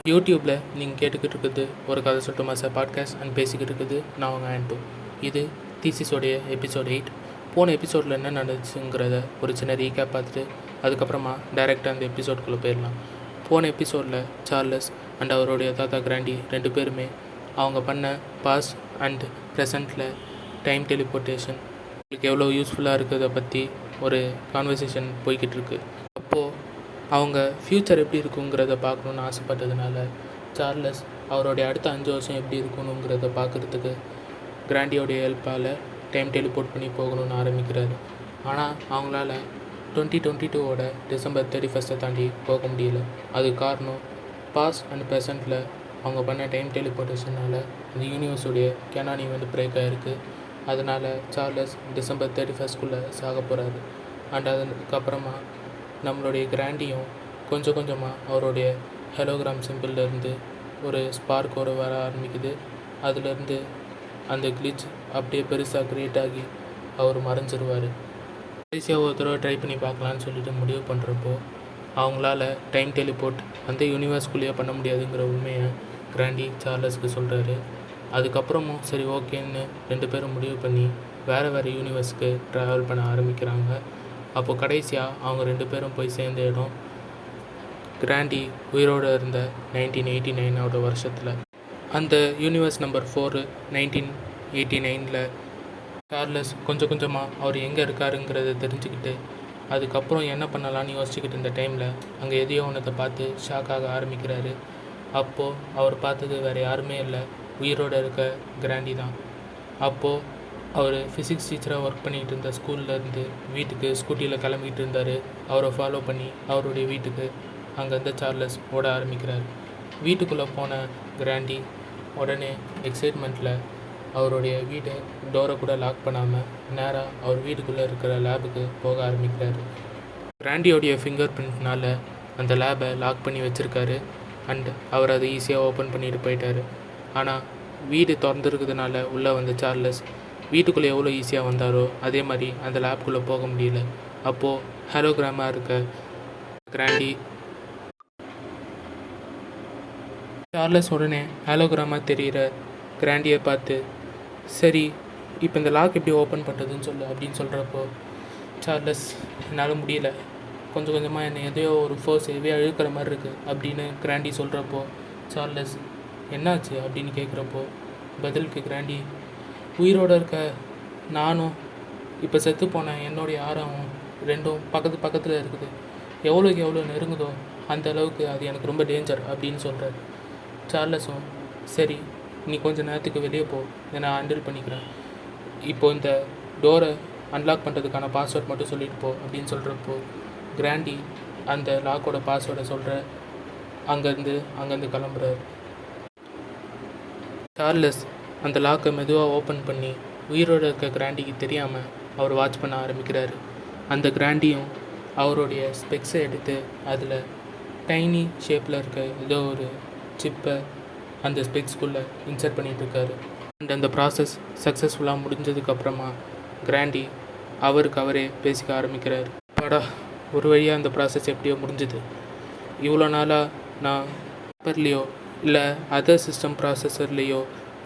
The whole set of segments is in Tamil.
யூடியூப்பில் நீங்கள் கேட்டுக்கிட்டு இருக்குது ஒரு கதை சொல்லட்டுமா சார் பாட்காஸ்ட் அண்ட் பேசிக்கிட்டு இருக்குது நான் உங்கள் ஆண்டோ. இது தீசிஸோடைய எபிசோட் 8. போன எபிசோடில் என்ன நடந்துச்சுங்கிறத ஒரு சின்ன ரீகேப் பார்த்துட்டு அதுக்கப்புறமா டைரெக்டாக அந்த எபிசோடுக்குள்ளே போயிடலாம். போன எபிசோடில் சார்லஸ் அண்ட் அவருடைய தாத்தா கிராண்டி 2 பேருமே அவங்க பண்ண பாஸ்ட் அண்ட் ப்ரெசண்ட்டில் டைம் டெலிபோர்ட்டேஷன் உங்களுக்கு எவ்வளோ யூஸ்ஃபுல்லாக இருக்கிறத பற்றி ஒரு கான்வர்சேஷன் போய்கிட்டு இருக்கு. அப்போது அவங்க ஃப்யூச்சர் எப்படி இருக்குங்கிறத பார்க்கணுன்னு ஆசைப்பட்டதுனால சார்லஸ் அவருடைய அடுத்த 5 வருஷம் எப்படி இருக்கணுங்கிறத பார்க்குறதுக்கு கிராண்டியோடைய ஹெல்ப்பால் டைம் டெலிபோர்ட் பண்ணி போகணுன்னு ஆரம்பிக்கிறாரு. ஆனால் அவங்களால 2022 டிசம்பர் 31 தாண்டி போக முடியல. அதுக்கு காரணம் பாஸ்ட் அண்ட் ப்ரெசண்ட்டில் அவங்க பண்ண டைம் டெலிபோர்ட்டேஷனால் இந்த யூனிவர்ஸுடைய கேனான் ஈவெண்ட் பிரேக் ஆகிருக்கு. அதனால் சார்லஸ் டிசம்பர் 31 சாக போகிறாரு. அண்ட் அதுக்கப்புறமா நம்மளுடைய கிராண்டியும் கொஞ்சம் கொஞ்சமாக அவருடைய ஹெலோகிராம் சிம்பிள்லேருந்து ஒரு ஸ்பார்க்கோடு வர ஆரம்பிக்குது. அதுலேருந்து அந்த கிளிச் அப்படியே பெருசாக க்ரியேட் ஆகி அவர் மறைஞ்சிருவார். கடைசியாக ஒரு தடவை ட்ரை பண்ணி பார்க்கலான்னு சொல்லிட்டு முடிவு பண்ணுறப்போ அவங்களால டைம் டெலிபோர்ட் அந்த யூனிவர்ஸ்குள்ளேயே பண்ண முடியாதுங்கிற உண்மையை கிராண்டி சார்லஸ்க்கு சொல்கிறாரு. அதுக்கப்புறமும் சரி ஓகேன்னு 2 பேரும் முடிவு பண்ணி வேறு யூனிவர்ஸ்க்கு ட்ராவல் பண்ண ஆரம்பிக்கிறாங்க. அப்போது கடைசியாக அவங்க 2 பேரும் போய் சேர்ந்த இடம் கிராண்டி உயிரோடு இருந்த 1989 வருஷத்தில். அந்த யூனிவர்ஸ் நம்பர் 4 1989 சார்லஸ் கொஞ்சம் கொஞ்சமாக அவர் எங்கே இருக்காருங்கிறத தெரிஞ்சுக்கிட்டு அதுக்கப்புறம் என்ன பண்ணலான்னு யோசிச்சுக்கிட்டு இருந்த டைமில் அங்கே எதையோ ஒன்றத்தை பார்த்து ஷாக்காக ஆரம்பிக்கிறாரு. அப்போது அவர் பார்த்தது வேறு யாருமே இல்லை, உயிரோடு இருக்க கிராண்டி தான். அப்போது அவர் ஃபிசிக்ஸ் டீச்சராக ஒர்க் பண்ணிகிட்டு இருந்த ஸ்கூல்லேருந்து வீட்டுக்கு ஸ்கூட்டியில் கிளம்பிக்கிட்டு இருந்தார். அவரை ஃபாலோ பண்ணி அவருடைய வீட்டுக்கு அங்கேருந்து சார்லஸ் ஓட ஆரம்பிக்கிறார். வீட்டுக்குள்ளே போன கிராண்டி உடனே எக்ஸைட்மெண்ட்டில் அவருடைய வீடு டோரை கூட லாக் பண்ணாமல் நேராக அவர் வீட்டுக்குள்ளே இருக்கிற லேபுக்கு போக ஆரம்பிக்கிறாரு. கிராண்டியோடைய ஃபிங்கர் பிரிண்ட்னால் அந்த லேபை லாக் பண்ணி வச்சுருக்காரு. அண்ட் அவர் அதை ஈஸியாக ஓப்பன் பண்ணிட்டு போயிட்டார். ஆனால் வீடு திறந்துருக்கிறதுனால உள்ளே வந்த சார்லஸ் வீட்டுக்குள்ளே எவ்வளோ ஈஸியாக வந்தாரோ அதே மாதிரி அந்த லேப்குள்ளே போக முடியல. அப்போது ஹலோகிராமாக இருக்க கிராண்டி சார்லஸ் உடனே ஹலோகிராமாக தெரிகிற கிராண்டியை பார்த்து சரி இப்போ இந்த லாக் எப்படி ஓப்பன் பண்ணுறதுன்னு சொல்லு அப்படின்னு சொல்கிறப்போ சார்லஸ் என்னால் முடியல, கொஞ்சம் கொஞ்சமாக என்னை எதையோ ஒரு ஃபோர்ஸ் ஹெவியாக இழுக்கிற மாதிரி இருக்குது அப்படின்னு கிராண்டி சொல்கிறப்போ சார்லஸ் என்னாச்சு அப்படின்னு கேட்குறப்போ பதிலுக்கு கிராண்டி உயிரோடு இருக்க நானும் இப்போ செத்து போனேன் என்னுடைய ஆறாவும் 2ம் பக்கத்தில் இருக்குது, எவ்வளோக்கு எவ்வளோ நெருங்குதோ அந்த அளவுக்கு அது எனக்கு ரொம்ப டேஞ்சர் அப்படின்னு சொல்கிறார். சார்லஸும் சரி நீ கொஞ்சம் நேரத்துக்கு வெளியே போ, நான் ஹேண்டில் பண்ணிக்கிறேன், இப்போது இந்த டோரை அன்லாக் பண்ணுறதுக்கான பாஸ்வேர்ட் மட்டும் சொல்லிட்டு போ அப்படின்னு சொல்கிறப்போ கிராண்டி அந்த லாக்கோட பாஸ்வேர்டை சொல்கிற அங்கேருந்து கிளம்புறாரு. சார்லஸ் அந்த லாக்கை மெதுவாக ஓப்பன் பண்ணி உயிரோடு இருக்க கிராண்டிக்கு தெரியாமல் அவர் வாட்ச் பண்ண ஆரம்பிக்கிறாரு. அந்த கிராண்டியும் அவருடைய ஸ்பெக்ஸை எடுத்து அதில் டைனி ஷேப்பில் இருக்க ஏதோ ஒரு சிப்பை அந்த ஸ்பெக்ஸ்குள்ளே இன்சர்ட் பண்ணிகிட்ருக்காரு. அண்ட் அந்த ப்ராசஸ் சக்ஸஸ்ஃபுல்லாக முடிஞ்சதுக்கப்புறமா கிராண்டி அவருக்கு அவரே பேசிக்க ஆரம்பிக்கிறார். படா ஒரு வழியாக அந்த ப்ராசஸ் எப்படியோ முடிஞ்சுது, இவ்வளோ நாளாக நான் பேப்பர்லேயோ இல்லை அதர் சிஸ்டம் ப்ராசஸர்லேயோ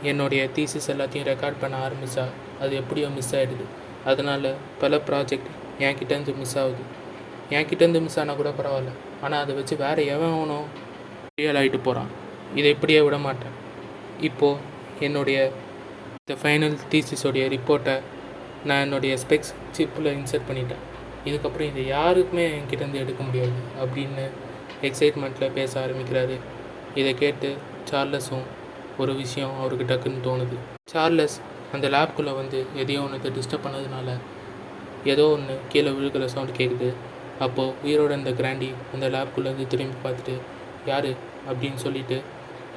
என்னுடைய தீசிஸ் எல்லாத்தையும் ரெக்கார்ட் பண்ண ஆரம்பித்தா அது எப்படியோ மிஸ் ஆகிடுது. அதனால் பல ப்ராஜெக்ட் என்கிட்டேருந்து மிஸ் ஆகுது. என்கிட்டேருந்து மிஸ் ஆனால் கூட பரவாயில்ல, ஆனால் அதை வச்சு வேறு எவனோ ரியல் ஆகிட்டு போகிறான். இதை இப்படியே விட மாட்டேன். இப்போது என்னுடைய இந்த ஃபைனல் தீசிஸோடைய ரிப்போர்ட்டை நான் என்னுடைய ஸ்பெக்ஸ் சிப்பில் இன்சர்ட் பண்ணிட்டேன். இதுக்கப்புறம் இதை யாருக்குமே என்கிட்டேருந்து எடுக்க முடியாது அப்படின்னு எக்ஸைட்மெண்ட்டில் பேச ஆரம்பிக்கிறாரு. இதை கேட்டு சார்லஸும் ஒரு விஷயம் அவருக்கு டக்குன்னு தோணுது. சார்லஸ் அந்த லேப்குள்ளே வந்து எதையோ ஒன்று டிஸ்டர்ப் பண்ணதுனால ஏதோ ஒன்று கீழே விழுக்கிற சவுண்ட் கேட்குது. அப்போது உயிரோட அந்த கிராண்டி அந்த லேப்குள்ளேருந்து திரும்பி பார்த்துட்டு யார் அப்படின்னு சொல்லிட்டு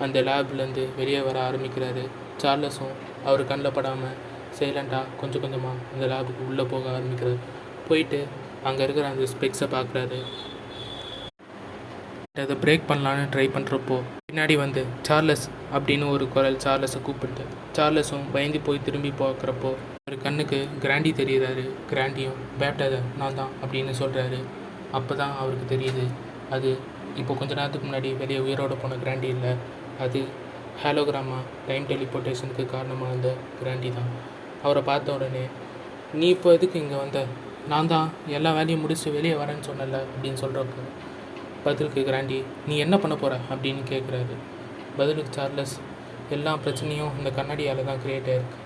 அந்த லேப்லேருந்து வெளியே வர ஆரம்பிக்கிறாரு. சார்லஸும் அவர் கண்ணில் படாமல் சைலண்ட்டாக கொஞ்சம் கொஞ்சமாக அந்த லேபுக்கு உள்ளே போக ஆரம்பிக்கிறாரு. போயிட்டு அங்கே இருக்கிற அந்த ஸ்பெக்ஸை பார்க்குறாரு. அதை பிரேக் பண்ணலான்னு ட்ரை பண்ணுறப்போ பின்னாடி வந்து சார்லஸ் அப்படின்னு ஒரு குரல் சார்லஸை கூப்பிட்டு சார்லஸும் பயந்து போய் திரும்பி பார்க்குறப்போ ஒரு கண்ணுக்கு கிராண்டி தெரியுறாரு. கிராண்டியும் பேப்டாத நான் தான் அப்படின்னு சொல்கிறாரு. அப்போ தான் அவருக்கு தெரியுது அது இப்போ கொஞ்ச நேரத்துக்கு முன்னாடி வெளியே உயிரோடு போன கிராண்டி இல்லை, அது ஹாலோகிராமா டைம் டெலிபோர்ட்டேஷனுக்கு காரணமாக இருந்த கிராண்டி தான். அவரை பார்த்த உடனே, நீ இப்போ எதுக்கு இங்கே வந்த? நான் தான் எல்லா வேலையும் முடிச்சுட்டு வெளியே வரேன்னு சொன்னல அப்படின்னு சொல்கிறப்போ பதிலுக்கு கிராண்டி, நீ என்ன பண்ண போகிற அப்படின்னு கேட்குறாரு. பதிலுக்கு சார்லஸ், எல்லா பிரச்சனையும் இந்த கண்ணாடியால் தான் க்ரியேட் ஆகிருக்கு.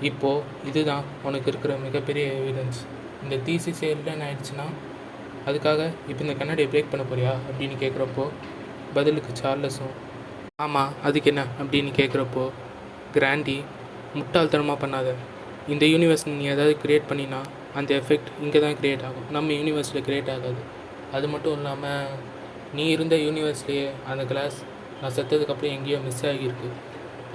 இப்போது இதுதான் உனக்கு இருக்கிற மிகப்பெரிய எவிடன்ஸ். இந்த தீசிஸே இல்லைன்னு ஆயிடுச்சுன்னா அதுக்காக இப்போ இந்த கண்ணாடியை பிரேக் பண்ண போறியா அப்படின்னு கேட்குறப்போ பதிலுக்கு சார்லஸும், ஆமாம் அதுக்கு என்ன அப்படின்னு கேட்குறப்போ கிராண்டி, முட்டாள்தனமாக பண்ணாத. இந்த யூனிவர்ஸ் நீ ஏதாவது க்ரியேட் பண்ணினா அந்த எஃபெக்ட் இங்கே தான் க்ரியேட் ஆகும், நம்ம யூனிவர்ஸில் க்ரியேட் ஆகாது. அது மட்டும் இல்லாமல் நீ இருந்த யூனிவர்ஸ்லேயே அந்த கிளாஸ் நான் செத்ததுக்கப்புறம் எங்கேயோ மிஸ் ஆகியிருக்கு.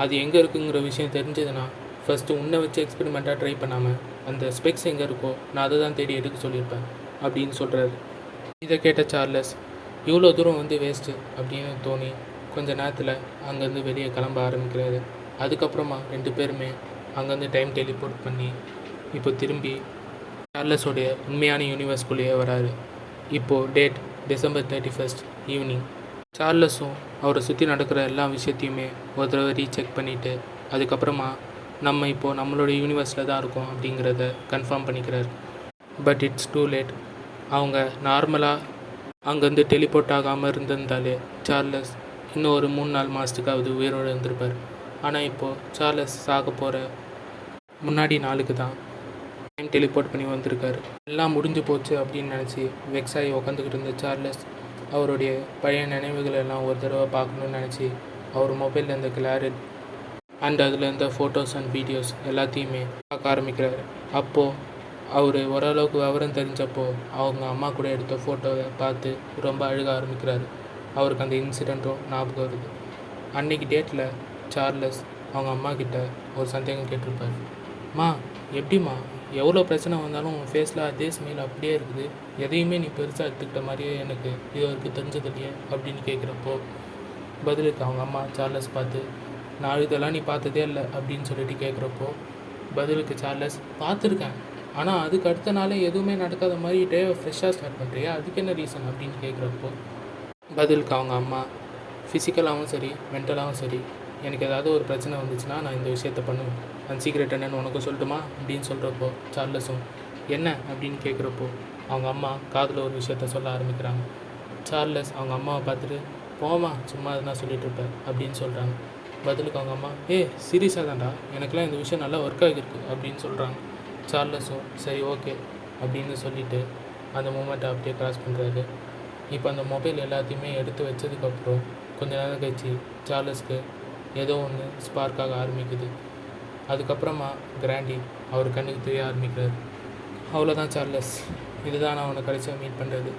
அது எங்கே இருக்குங்கிற விஷயம் தெரிஞ்சதுன்னா ஃபஸ்ட்டு உன்னை வச்சு எக்ஸ்பெரிமெண்ட்டாக ட்ரை பண்ணாமல் அந்த ஸ்பெக்ஸ் எங்கே இருக்கோ நான் அதை தான் தேடி எடுக்க சொல்லியிருப்பேன் அப்படின்னு சொல்கிறாரு. இதை கேட்ட சார்லஸ், இவ்வளோ தூரம் வந்து வேஸ்ட்டு அப்படின்னு தோணி கொஞ்ச நேரத்தில் அங்கேருந்து வெளியே கிளம்ப ஆரம்பிக்கிறாரு. அதுக்கப்புறமா 2 பேருமே அங்கேருந்து டைம் டெலிபோர்ட் பண்ணி இப்போ திரும்பி சார்லஸோடைய உண்மையான யூனிவர்ஸ்குள்ளேயே வராரு. இப்போது டேட் டிசம்பர் 31 ஈவினிங். சார்லஸும் அவரை சுற்றி நடக்கிற எல்லா விஷயத்தையுமே ஒரு தடவை ரீசெக் பண்ணிவிட்டு அதுக்கப்புறமா நம்ம இப்போது நம்மளோட யூனிவர்ஸில் தான் இருக்கோம் அப்படிங்கிறத கன்ஃபார்ம் பண்ணிக்கிறார். But it's too late. அவங்க நார்மலாக அங்கேருந்து டெலிபோர்ட் ஆகாமல் இருந்திருந்தாலே சார்லஸ் இன்னும் ஒரு 3-4 மாதத்துக்காவது உயிரோடு இருந்திருப்பார். ஆனால் இப்போது சார்லஸ் சாக போகிற முன்னாடி நாளுக்கு தான் டைம் டெலிபோர்ட் பண்ணி வந்திருக்காரு. எல்லாம் முடிஞ்சு போச்சு அப்படின்னு நினச்சி வெக்ஸாகி உட்காந்துக்கிட்டு இருந்த சார்லஸ் அவருடைய பழைய நினைவுகள் எல்லாம் ஒரு தடவை பார்க்கணுன்னு நினச்சி அவர் மொபைலில் இருந்த கிளாரிட் அண்ட் அதில் இருந்த ஃபோட்டோஸ் அண்ட் வீடியோஸ் எல்லாத்தையுமே பார்க்க ஆரம்பிக்கிறாரு. அப்போது அவர் ஓரளவுக்கு விவரம் தெரிஞ்சப்போ அவங்க அம்மா கூட எடுத்த ஃபோட்டோவை பார்த்து ரொம்ப அழுக ஆரம்பிக்கிறாரு. அவருக்கு அந்த இன்சிடெண்ட்டும் ஞாபகம் வருது. அன்றைக்கி டேட்டில் சார்லஸ் அவங்க அம்மா கிட்ட ஒரு சந்தேகம் கேட்டிருப்பார். மா, எப்படிம்மா எவ்வளோ பிரச்சனை வந்தாலும் உன் ஃபேஸில் அதே ஸ்மைல் அப்படியே இருக்குது, எதையுமே நீ பெருசாக எடுத்துக்கிட்ட மாதிரியே எனக்கு இது வரைக்கும் தெரிஞ்சது இல்லையே அப்படின்னு கேட்குறப்போ பதிலுக்கு அவங்க அம்மா சார்லஸ் பார்த்து, நான் இதெல்லாம் நீ பார்த்ததே இல்லை அப்படின்னு சொல்லிட்டு கேட்குறப்போ பதிலுக்கு சார்லஸ், பார்த்துருக்கேன், ஆனால் அதுக்கு அடுத்த நாளே எதுவுமே நடக்காத மாதிரி டேவை ஃப்ரெஷ்ஷாக ஸ்டார்ட் பண்ணுறியா, அதுக்கு என்ன ரீசன் அப்படின்னு கேட்குறப்போ பதிலுக்கு அவங்க அம்மா, ஃபிசிக்கலாகவும் சரி மென்டலாகவும் சரி எனக்கு ஏதாவது ஒரு பிரச்சனை வந்துச்சுன்னா நான் இந்த விஷயத்த பண்ணுவேன், அந்த சீக்ரெட் என்னன்னு உனக்கும் சொல்லட்டுமா அப்படின்னு சொல்கிறப்போ சார்லஸும், என்ன அப்படின்னு கேட்குறப்போ அவங்க அம்மா காதில் ஒரு விஷயத்த சொல்ல ஆரம்பிக்கிறாங்க. சார்லஸ் அவங்க அம்மாவை பார்த்துட்டு, போமா சும்மா எதுனா சொல்லிட்டு இருப்பேன் அப்படின்னு சொல்கிறாங்க. பதிலுக்கு அவங்க அம்மா, சீரியஸாக தான்டா, எனக்குலாம் இந்த விஷயம் நல்லா ஒர்க் ஆகிருக்கு அப்படின்னு சொல்கிறாங்க. சார்லஸும் சரி ஓகே அப்படின்னு சொல்லிவிட்டு அந்த மூமெண்ட்டை அப்படியே க்ராஸ் பண்ணுறாரு. இப்போ அந்த மொபைல் எல்லாத்தையுமே எடுத்து வச்சதுக்கப்புறம் கொஞ்ச நேரம் கழிச்சு சார்லஸ்க்கு ஏதோ ஒன்று ஸ்பார்க் ஆக ஆரம்பிக்குது. அதுக்கப்புறமா கிராண்டி அவர் கண்ணுக்கு தெரிய ஆரம்பிக்கிறார். அவ்வளோதான் சார்லஸ், இதுதான் நான் அவனை கடைசியாக மீட் பண்ணுறது.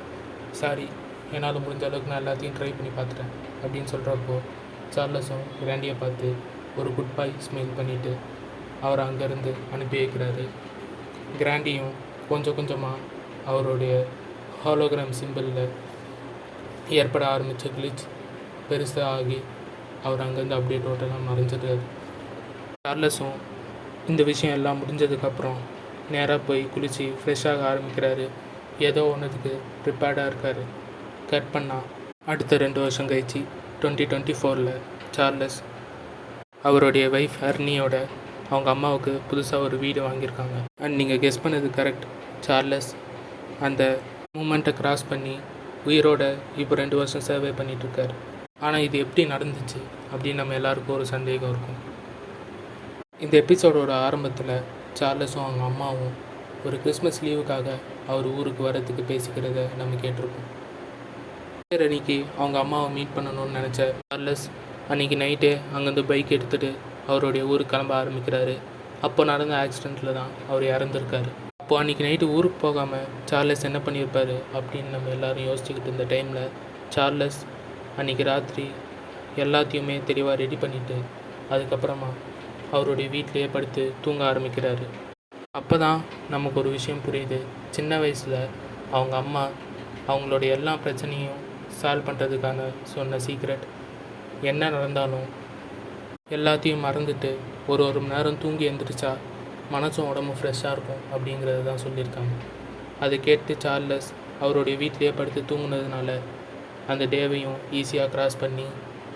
சாரி, என்னால் முடிஞ்ச அளவுக்கு நான் எல்லாத்தையும் ட்ரை பண்ணி பார்த்துட்டேன் அப்படின்னு சொல்கிறப்போ சார்லஸும் கிராண்டியை பார்த்து ஒரு குட் பை ஸ்மைல் பண்ணிவிட்டு அவரை அங்கேருந்து அனுப்பி வைக்கிறாரு. கிராண்டியும் கொஞ்சம் கொஞ்சமாக அவருடைய ஹாலோகிராம் சிம்பிளில் ஏற்பட ஆரம்பித்த கிளிச் பெருசாக ஆகி அவர் அங்கேருந்து அப்படியே டோட்டலாக மறைஞ்சிடுறாரு. சார்லஸும் இந்த விஷயம் எல்லாம் முடிஞ்சதுக்கப்புறம் நேராக போய் குளித்து ஃப்ரெஷ்ஷாக ஆரம்பிக்கிறாரு. ஏதோ ஒன்றுத்துக்கு ப்ரிப்பேர்டாக இருக்கார். கட் பண்ணால் அடுத்த 2 வருஷம் கழிச்சு 2024 சார்லஸ் அவருடைய ஒய்ஃப் ஹர்னியோட அவங்க அம்மாவுக்கு புதுசாக ஒரு வீடு வாங்கியிருக்காங்க. அண்ட் நீங்கள் கெஸ் பண்ணது கரெக்ட், சார்லஸ் அந்த மூமெண்ட்டை க்ராஸ் பண்ணி உயிரோட இப்போ 2 வருஷம் சர்வே பண்ணிகிட்ருக்கார். ஆனால் இது எப்படி நடந்துச்சு அப்படின்னு நம்ம எல்லாருக்கும் ஒரு சந்தேகம் இருக்கும். இந்த எபிசோடோட ஆரம்பத்தில் சார்லஸும் அவங்க அம்மாவும் ஒரு கிறிஸ்மஸ் லீவுக்காக அவர் ஊருக்கு வரத்துக்கு பேசிக்கிறத நம்ம கேட்டிருப்போம். அன்றைக்கி அவங்க அம்மாவை மீட் பண்ணணும்னு நினச்ச சார்லஸ் அன்றைக்கி நைட்டே அங்கேருந்து பைக் எடுத்துகிட்டு அவருடைய ஊருக்கு கிளம்ப ஆரம்பிக்கிறாரு. அப்போ நடந்த ஆக்சிடெண்ட்டில் தான் அவர் இறந்துருக்காரு. அப்போது அன்றைக்கி நைட்டு ஊருக்கு போகாமல் சார்லஸ் என்ன பண்ணியிருப்பார் அப்படின்னு நம்ம எல்லோரும் யோசிச்சுக்கிட்டு இருந்த டைமில் சார்லஸ் அன்றைக்கி ராத்திரி எல்லாத்தையுமே தெளிவாக ரெடி பண்ணிவிட்டு அதுக்கப்புறமா அவருடைய வீட்டிலையே படுத்து தூங்க ஆரம்பிக்கிறாரு. அப்போ தான் நமக்கு ஒரு விஷயம் புரியுது. சின்ன வயசில் அவங்க அம்மா அவங்களுடைய எல்லா பிரச்சனையும் சால்வ் பண்ணுறதுக்கான சொன்ன சீக்ரெட், என்ன நடந்தாலும் எல்லாத்தையும் மறந்துட்டு ஒரு மணி நேரம் தூங்கி எழுந்திரிச்சா மனசும் உடம்பும் ஃப்ரெஷ்ஷாக இருக்கும் அப்படிங்கிறது தான் சொல்லியிருக்காங்க. அதை கேட்டு சார்லஸ் அவருடைய வீட்டிலையே படுத்து தூங்குனதுனால அந்த டேவையும் ஈஸியாக கிராஸ் பண்ணி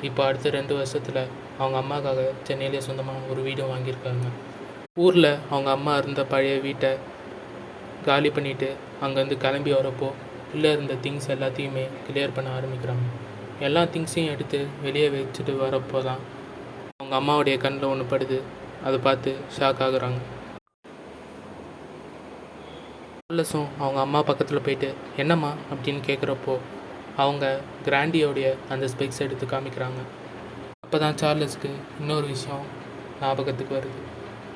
இப்போ அடுத்த 2 வருஷத்தில் அவங்க அம்மாவுக்காக சென்னையிலே சொந்தமாக ஒரு வீடு வாங்கியிருக்காங்க. ஊரில் அவங்க அம்மா இருந்த பழைய வீட்டை காலி பண்ணிவிட்டு அங்கேருந்து கிளம்பி வரப்போ உள்ளே இருந்த திங்ஸ் எல்லாத்தையுமே கிளியர் பண்ண ஆரம்பிக்கிறாங்க. எல்லா திங்ஸையும் எடுத்து வெளியே வச்சுட்டு வரப்போ தான் அவங்க அம்மாவுடைய கண்ணில் ஒன்று படுது. அதை பார்த்து ஷாக் ஆகுறாங்க. சார்லஸும் அவங்க அம்மா பக்கத்தில் போயிட்டு என்னம்மா அப்படின்னு கேட்குறப்போ அவங்க கிராண்டியோடைய அந்த ஸ்பெக்ஸ் எடுத்து காமிக்கிறாங்க. அப்போ தான் சார்லஸுக்கு இன்னொரு விஷயம் ஞாபகத்துக்கு வருது.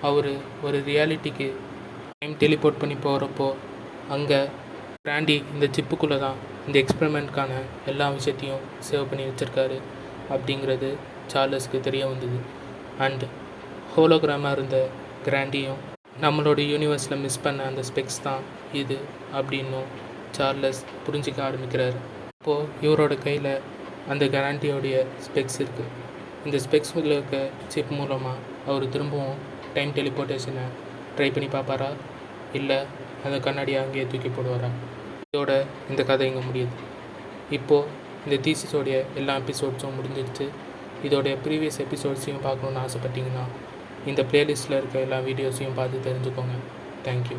அவர் ஒரு ரியாலிட்டிக்கு டைம் டெலிபோர்ட் பண்ணி போகிறப்போ அங்கே கிராண்டி இந்த சிப்புக்குள்ளே தான் இந்த எக்ஸ்பெரிமெண்ட்கான எல்லா விஷயத்தையும் சேவ் பண்ணி வச்சுருக்காரு அப்படிங்கிறது சார்லஸ்க்கு தெரிய வந்தது. அண்ட் ஹோலோகிராமாக இருந்த கிராண்டியும் நம்மளோட யூனிவர்ஸில் மிஸ் பண்ண அந்த ஸ்பெக்ஸ் தான் இது அப்படின்னும் சார்லஸ் புரிஞ்சிக்க ஆரம்பிக்கிறார். இப்போது இவரோட கையில் அந்த கிராண்டியோடைய ஸ்பெக்ஸ் இருக்குது. இந்த ஸ்பெக்ஸில் இருக்க சிப் மூலமாக அவர் திரும்பவும் டைம் டெலிபோர்ட்டேஷனை ட்ரை பண்ணி பார்ப்பாரா, இல்லை அந்த கண்ணாடியை அங்கேயே தூக்கி போடுவாரா? இதோட இந்த கதை இங்கே முடியுது. இப்போது இந்த தீசிஸோடைய எல்லா எபிசோட்ஸும் முடிஞ்சிடுச்சு. இதோடைய ப்ரீவியஸ் எபிசோட்ஸையும் பார்க்கணுன்னு ஆசைப்பட்டீங்கன்னா இந்த ப்ளேலிஸ்ட்டில் இருக்க எல்லா வீடியோஸையும் பார்த்து தெரிஞ்சுக்கோங்க. தேங்க்யூ.